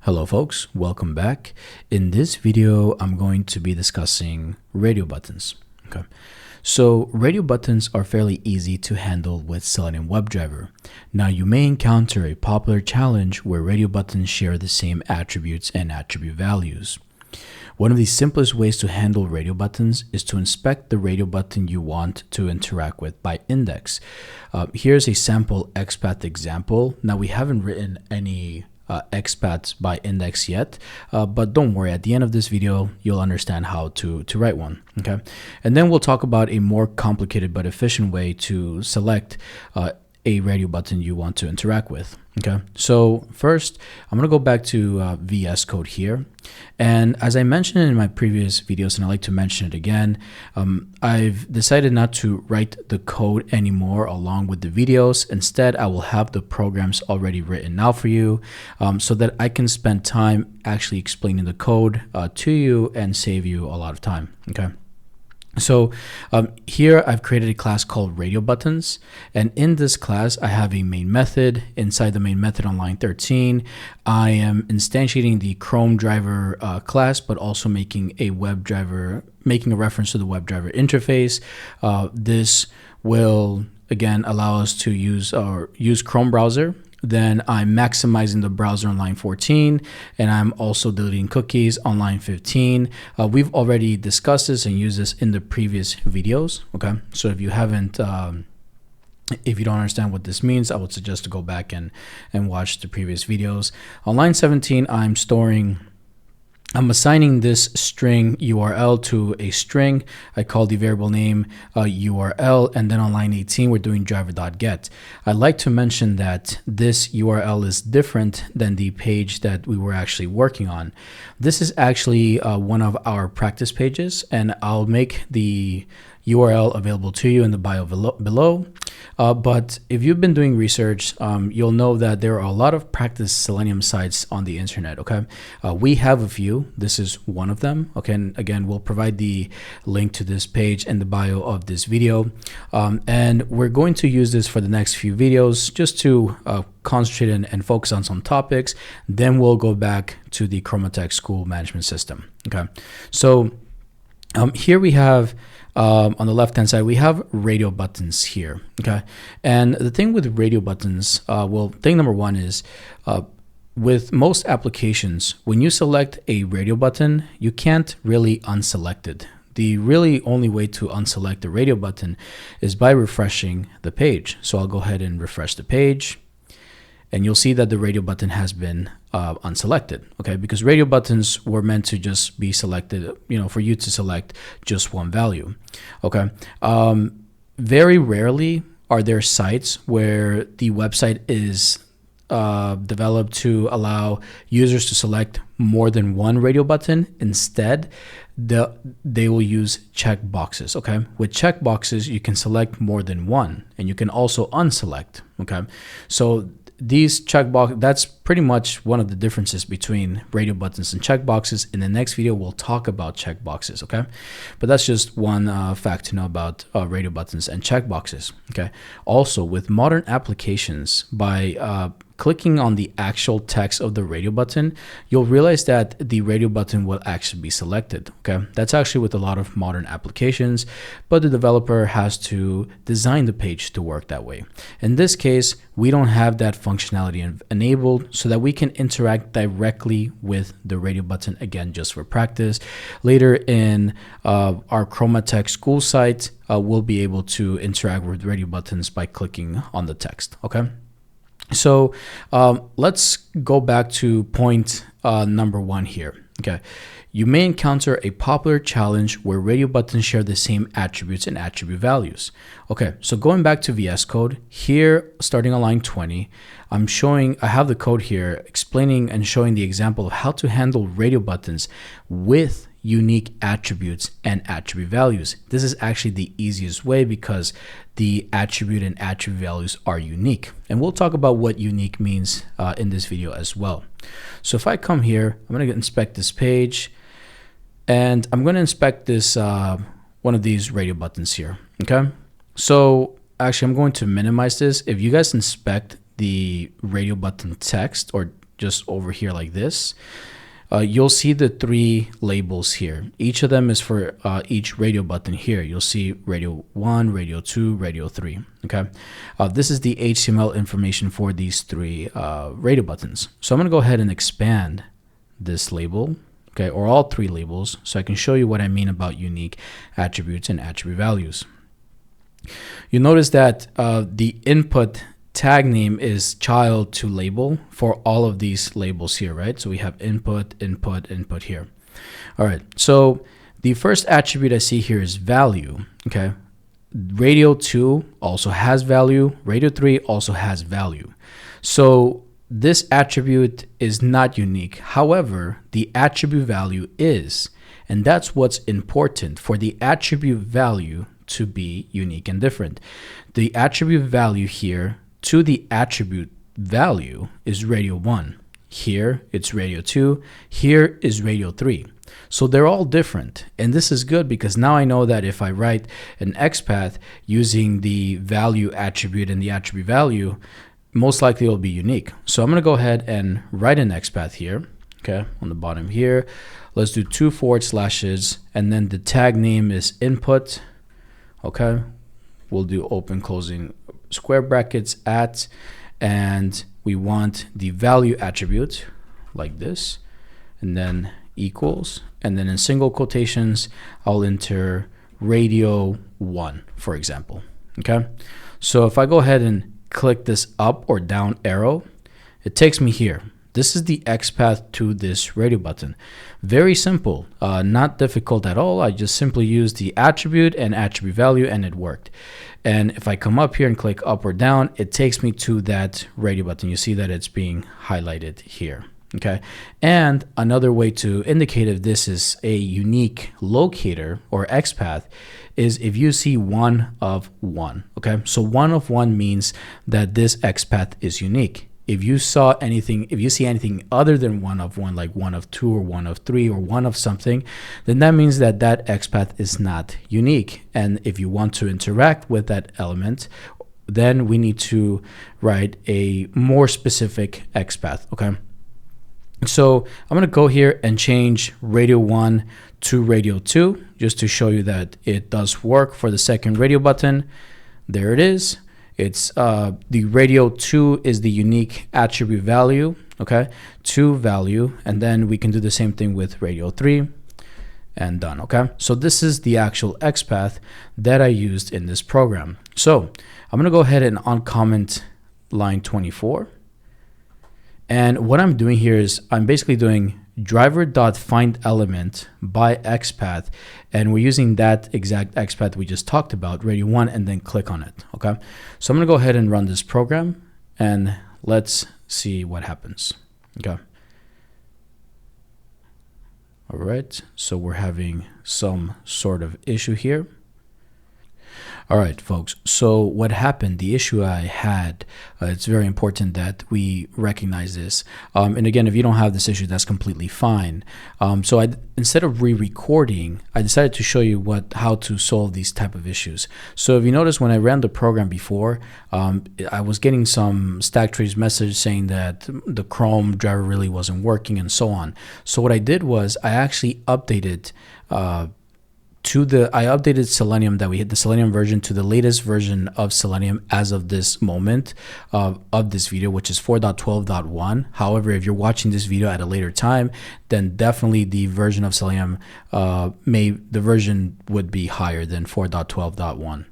Hello folks, welcome back. In this video, I'm going to be discussing radio buttons. Okay, so radio buttons are fairly easy to handle with Selenium WebDriver. Now you may encounter a popular challenge where radio buttons share the same attributes and attribute values. One of the simplest ways to handle radio buttons is to inspect the radio button you want to interact with by index. Here's a sample XPath example. Now we haven't written any XPaths by index yet, but don't worry, at the end of this video you'll understand how to write one. Okay, and then we'll talk about a more complicated but efficient way to select a radio button you want to interact with. Okay, so first I'm going to go back to VS Code here, and as I mentioned in my previous videos, and I like to mention it again, I've decided not to write the code anymore along with the videos. Instead, I will have the programs already written out for you, so that I can spend time actually explaining the code to you and save you a lot of time. Okay. So here I've created a class called radio buttons, and in this class I have a main method. Inside the main method on line 13, I am instantiating the Chrome driver class, but also making a reference to the WebDriver interface. This will again allow us to use Chrome browser. Then I'm maximizing the browser on line 14, and I'm also deleting cookies on line 15. We've already discussed this and used this in the previous videos. Okay, so if you haven't, if you don't understand what this means, I would suggest to go back and watch the previous videos. On line 17, I'm assigning this string URL to a string. I call the variable name URL, and then on line 18 we're doing driver.get. I'd like to mention that this URL is different than the page that we were actually working on. This is actually one of our practice pages, and I'll make the URL available to you in the bio below. But if you've been doing research, you'll know that there are a lot of practice Selenium sites on the internet. Okay, we have a few. This is one of them. Okay, and again, we'll provide the link to this page in the bio of this video. And we're going to use this for the next few videos just to concentrate and focus on some topics. Then we'll go back to the Chroma Tech school management system. Okay, so here we have on the left hand side, we have radio buttons here. Okay, and the thing with radio buttons, well, thing number one is with most applications, when you select a radio button, you can't really unselect it. The really only way to unselect the radio button is by refreshing the page. So I'll go ahead and refresh the page, and you'll see that the radio button has been unselected. Okay, because radio buttons were meant to just be selected, for you to select just one value. Okay, very rarely are there sites where the website is developed to allow users to select more than one radio button. Instead, they will use check boxes. Okay, with check boxes you can select more than one, and you can also unselect. Okay, so these checkbox, that's pretty much one of the differences between radio buttons and checkboxes. In the next video, we'll talk about checkboxes, okay? But that's just one fact to know about radio buttons and checkboxes, okay? Also, with modern applications, by clicking on the actual text of the radio button, you'll realize that the radio button will actually be selected, okay? That's actually with a lot of modern applications, but the developer has to design the page to work that way. In this case, we don't have that functionality enabled so that we can interact directly with the radio button, again, just for practice. Later in our Chroma Tech school site, we'll be able to interact with radio buttons by clicking on the text, okay? So let's go back to point number one here. Okay, you may encounter a popular challenge where radio buttons share the same attributes and attribute values. Okay, so going back to VS Code here, starting on line 20, I have the code here explaining and showing the example of how to handle radio buttons with unique attributes and attribute values. This is actually the easiest way because the attribute and attribute values are unique. And we'll talk about what unique means in this video as well. So if I come here, I'm going to inspect this page, and I'm going to inspect this one of these radio buttons here. Okay, so actually I'm going to minimize this. If you guys inspect the radio button text, or just over here like this, you'll see the three labels here. Each of them is for each radio button here. You'll see radio 1, radio 2, radio 3. Okay, this is the HTML information for these three radio buttons. So I'm going to go ahead and expand this label, okay, or all three labels, so I can show you what I mean about unique attributes and attribute values. You'll notice that the input tag name is child to label for all of these labels here, right? So we have input, input, input here. All right, so the first attribute I see here is value, okay? Radio 2 also has value, radio 3 also has value. So this attribute is not unique. However, the attribute value is, and that's what's important for the attribute value to be unique and different. The attribute value here to the attribute value is radio 1. Here it's radio 2. Here is radio 3. So they're all different. And this is good because now I know that if I write an XPath using the value attribute and the attribute value, most likely it'll be unique. So I'm going to go ahead and write an XPath here. Okay, on the bottom here, let's do 2 forward slashes, and then the tag name is input. Okay, we'll do open closing square brackets at, and we want the value attribute like this, and then equals, and then in single quotations I'll enter radio 1, for example. Okay, so if I go ahead and click this up or down arrow, it takes me here. This is the XPath to this radio button. Very simple, not difficult at all. I just simply used the attribute and attribute value and it worked. And if I come up here and click up or down, it takes me to that radio button. You see that it's being highlighted here. Okay, and another way to indicate if this is a unique locator or XPath is if you see 1 of 1. Okay, so 1 of 1 means that this XPath is unique. If you saw anything, if you see anything other than 1 of 1, like 1 of 2 or 1 of 3 or 1 of something, then that means that that XPath is not unique. And if you want to interact with that element, then we need to write a more specific XPath. Okay. So I'm going to go here and change radio 1 to radio 2 just to show you that it does work for the second radio button. There it is. It's the radio 2 is the unique attribute value, okay, to value, and then we can do the same thing with radio 3 and done. Okay, so this is the actual XPath that I used in this program. So I'm going to go ahead and uncomment line 24. And what I'm doing here is I'm basically doing driver.findElement by XPath, and we're using that exact XPath we just talked about, radio 1, and then click on it. Okay, so I'm going to go ahead and run this program and let's see what happens. Okay, all right, so we're having some sort of issue here. All right, folks, so what happened, the issue I had, it's very important that we recognize this. And again, if you don't have this issue, that's completely fine. So instead of re-recording, I decided to show you how to solve these type of issues. So if you notice, when I ran the program before, I was getting some stack trace message saying that the Chrome driver really wasn't working and so on. So what I did was I actually updated I updated Selenium, that we hit the Selenium version to the latest version of Selenium as of this moment of this video, which is 4.12.1. However, if you're watching this video at a later time, then definitely the version of Selenium the version would be higher than 4.12.1.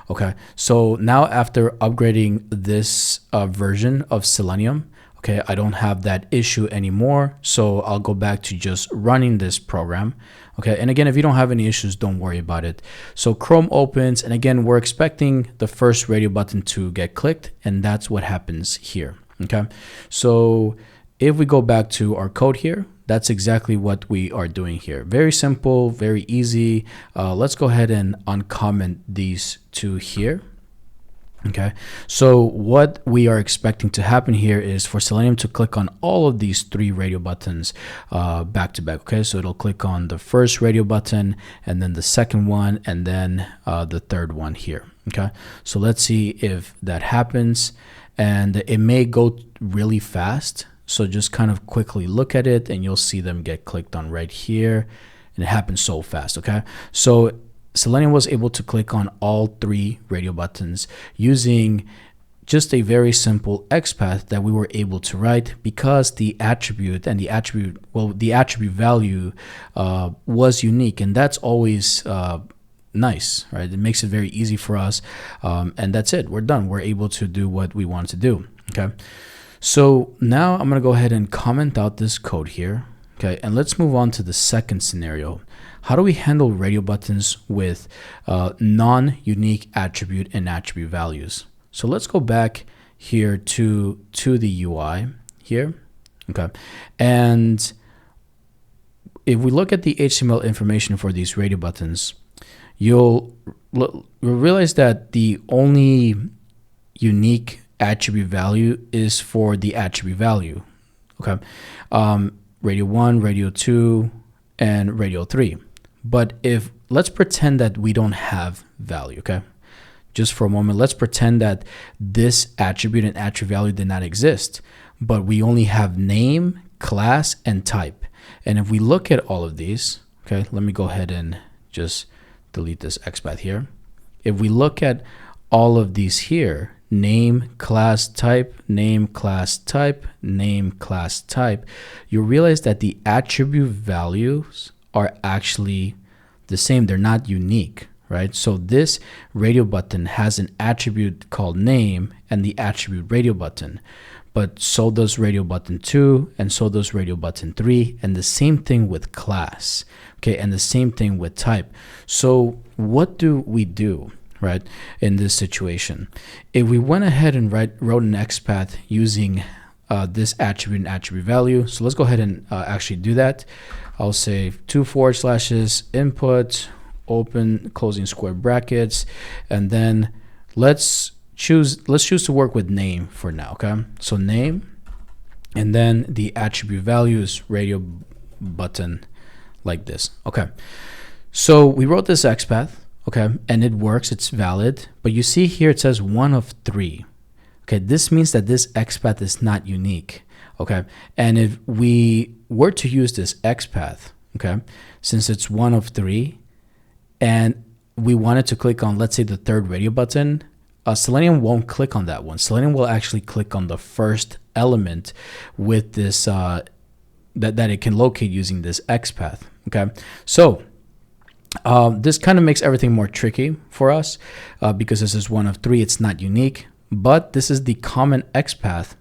Okay, so now after upgrading this version of Selenium, okay, I don't have that issue anymore. So I'll go back to just running this program. Okay, and again, if you don't have any issues, don't worry about it. So Chrome opens, and again, we're expecting the first radio button to get clicked, and that's what happens here. Okay, so if we go back to our code here, that's exactly what we are doing here. Very simple, very easy. Let's go ahead and uncomment these two here. Okay, so what we are expecting to happen here is for Selenium to click on all of these three radio buttons back to back. Okay, so it'll click on the first radio button, and then the second one, and then the third one here. Okay, so let's see if that happens, and it may go really fast. So just kind of quickly look at it and you'll see them get clicked on right here. And it happens so fast, okay? So Selenium was able to click on all 3 radio buttons using just a very simple XPath that we were able to write because the attribute and the attribute value was unique, and that's always nice, right? It makes it very easy for us, and that's it. We're done. We're able to do what we want to do, okay? So now I'm gonna go ahead and comment out this code here, okay? And let's move on to the second scenario. How do we handle radio buttons with non-unique attribute and attribute values? So let's go back here to the UI here, okay? And if we look at the HTML information for these radio buttons, you'll realize that the only unique attribute value is for the attribute value, okay? Radio 1, radio 2, and radio 3. But let's pretend that we don't have value, okay? Just for a moment, let's pretend that this attribute and attribute value did not exist, but we only have name, class, and type. And if we look at all of these, okay, let me go ahead and just delete this XPath here. If we look at all of these here, name, class, type, name, class, type, name, class, type, you realize that the attribute values are actually the same. They're not unique, right? So this radio button has an attribute called name and the attribute radio button, but so does radio button 2 and so does radio button 3, and the same thing with class, okay, and the same thing with type. So what do we do, right, in this situation? If we went ahead and wrote an XPath using this attribute and attribute value, so let's go ahead and actually do that. I'll say 2 / input, open, closing square brackets, and then let's choose to work with name for now, okay? So name, and then the attribute value is radio button like this, okay? So we wrote this XPath, okay, and it works, it's valid, but you see here it says 1 of 3. Okay, this means that this XPath is not unique, okay? And if we were to use this XPath, okay, since it's 1 of 3, and we wanted to click on, let's say, the 3rd radio button, Selenium won't click on that one. Selenium will actually click on the first element with this, that it can locate using this XPath, okay? So this kind of makes everything more tricky for us because this is 1 of 3, it's not unique, but this is the common XPath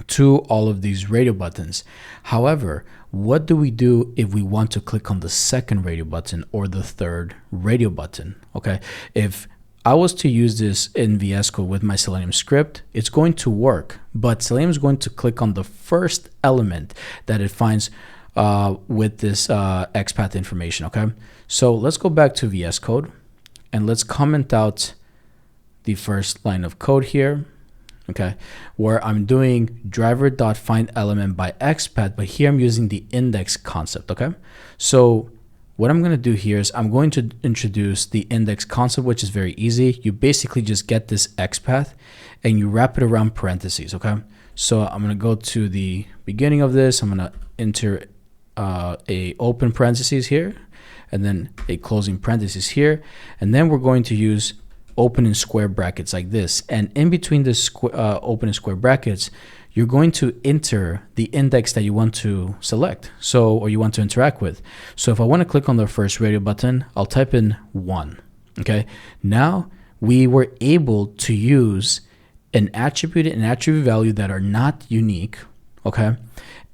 to all of these radio buttons. However, what do we do if we want to click on the 2nd radio button or the 3rd radio button? Okay, if I was to use this in VS Code with my Selenium script, it's going to work, but Selenium is going to click on the first element that it finds with this XPath information, okay? So let's go back to VS Code and let's comment out the first line of code here, okay, where I'm doing driver.findElement by XPath, but here I'm using the index concept, okay? So what I'm going to do here is I'm going to introduce the index concept, which is very easy. You basically just get this XPath and you wrap it around parentheses, okay? So I'm going to go to the beginning of this. I'm going to enter a open parentheses here and then a closing parentheses here. And then we're going to use open and square brackets like this. And in between this open and square brackets, you're going to enter the index that you want to select, or you want to interact with. So if I want to click on the first radio button, I'll type in 1, okay? Now we were able to use an attribute and attribute value that are not unique, okay?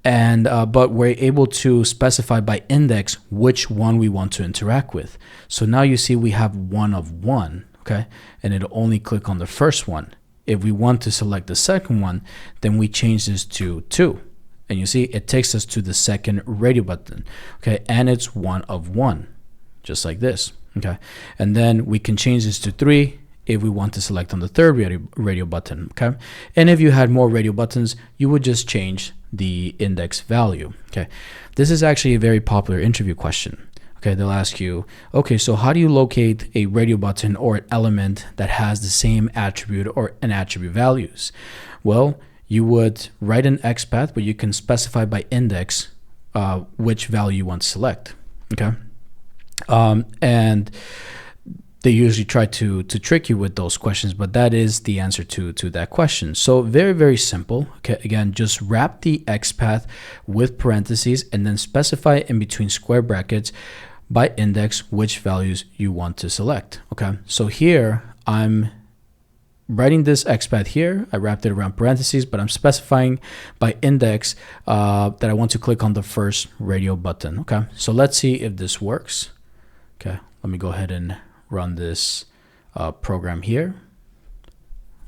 And but we're able to specify by index which one we want to interact with. So now you see we have 1 of 1, okay? And it'll only click on the first one. If we want to select the second one, then we change this to 2. And you see it takes us to the 2nd radio button, okay? And it's 1 of 1, just like this, okay? And then we can change this to 3 if we want to select on the 3rd radio button, okay? And if you had more radio buttons, you would just change the index value, okay? This is actually a very popular interview question. Okay, they'll ask you, okay, so how do you locate a radio button or an element that has the same attribute or an attribute values? Well, you would write an XPath, but you can specify by index which value you want to select. Okay, and they usually try to trick you with those questions, but that is the answer to that question. So very, very simple. Okay, again, just wrap the XPath with parentheses and then specify in between square brackets by index which values you want to select. Okay, so here I'm writing this XPath here. I wrapped it around parentheses, but I'm specifying by index that I want to click on the first radio button. Okay, so let's see if this works. Okay, let me go ahead and run this program here.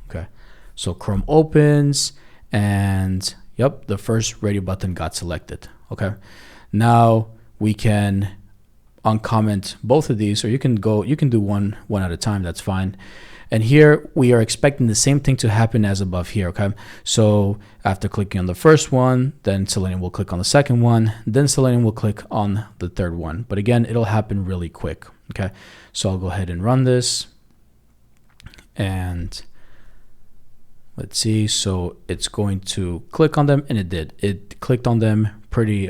Okay, so Chrome opens and yep, the first radio button got selected. Okay, now we can uncomment both of these, or you can do one at a time, that's fine. And here we are expecting the same thing to happen as above here. Okay, so after clicking on the first one, then Selenium will click on the second one, then Selenium will click on the third one. But again, it'll happen really quick. Okay, so I'll go ahead and run this, and let's see. So it's going to click on them, and it did. It clicked on them pretty,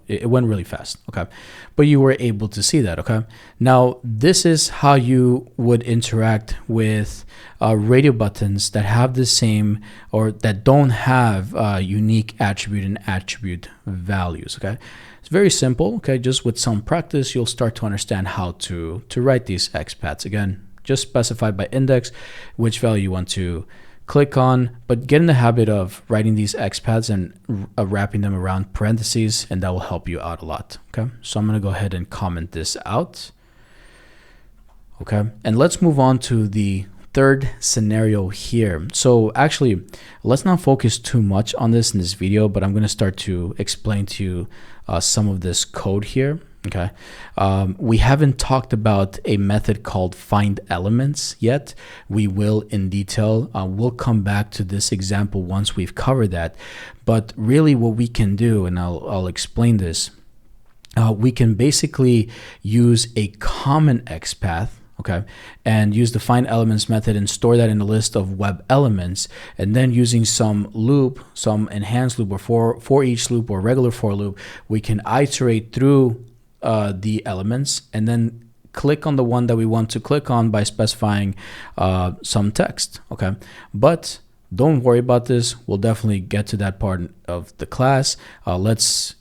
it went really fast. Okay, but you were able to see that. Okay, now this is how you would interact with radio buttons that have the same, or that don't have unique attribute and attribute values. Okay, it's very simple. Okay, just with some practice, you'll start to understand how to write these XPaths. Again, just specify by index which value you want to click on, but get in the habit of writing these XPaths and wrapping them around parentheses, and that will help you out a lot. Okay, so I'm going to go ahead and comment this out. Okay, and let's move on to the third scenario here. So actually, let's not focus too much on this in this video, but I'm going to start to explain to you some of this code here. Okay, we haven't talked about a method called find elements yet. We will in detail. We'll come back to this example once we've covered that. But really what we can do, and I'll explain this, we can basically use a common XPath, okay, and use the find elements method and store that in a list of web elements, and then using some loop, some enhanced loop, or for each loop or regular for loop, we can iterate through the elements and then click on the one that we want to click on by specifying some text. Okay, but don't worry about this. We'll definitely get to that part of the class. Let's,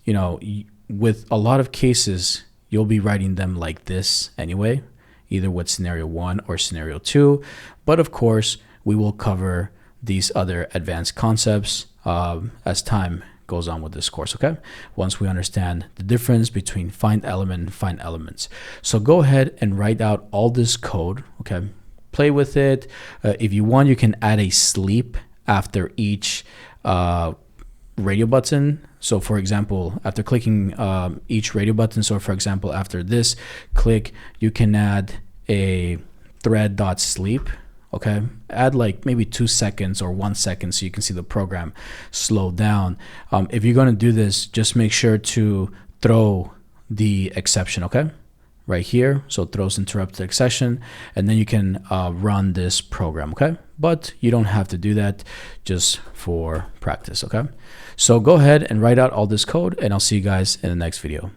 with a lot of cases, you'll be writing them like this anyway, either with scenario 1 or scenario 2. But of course, we will cover these other advanced concepts as time goes on with this course. Okay, once we understand the difference between find element and find elements. So go ahead and write out all this code. Okay, play with it. If you want, you can add a sleep after each radio button. So for example, after clicking each radio button, so for example, after this click, you can add a thread.sleep. Okay, add like maybe 2 seconds or 1 second so you can see the program slow down. If you're going to do this, just make sure to throw the exception, okay, right here. So throws interrupted exception, and then you can run this program. Okay, but you don't have to do that, just for practice. Okay, so go ahead and write out all this code, and I'll see you guys in the next video.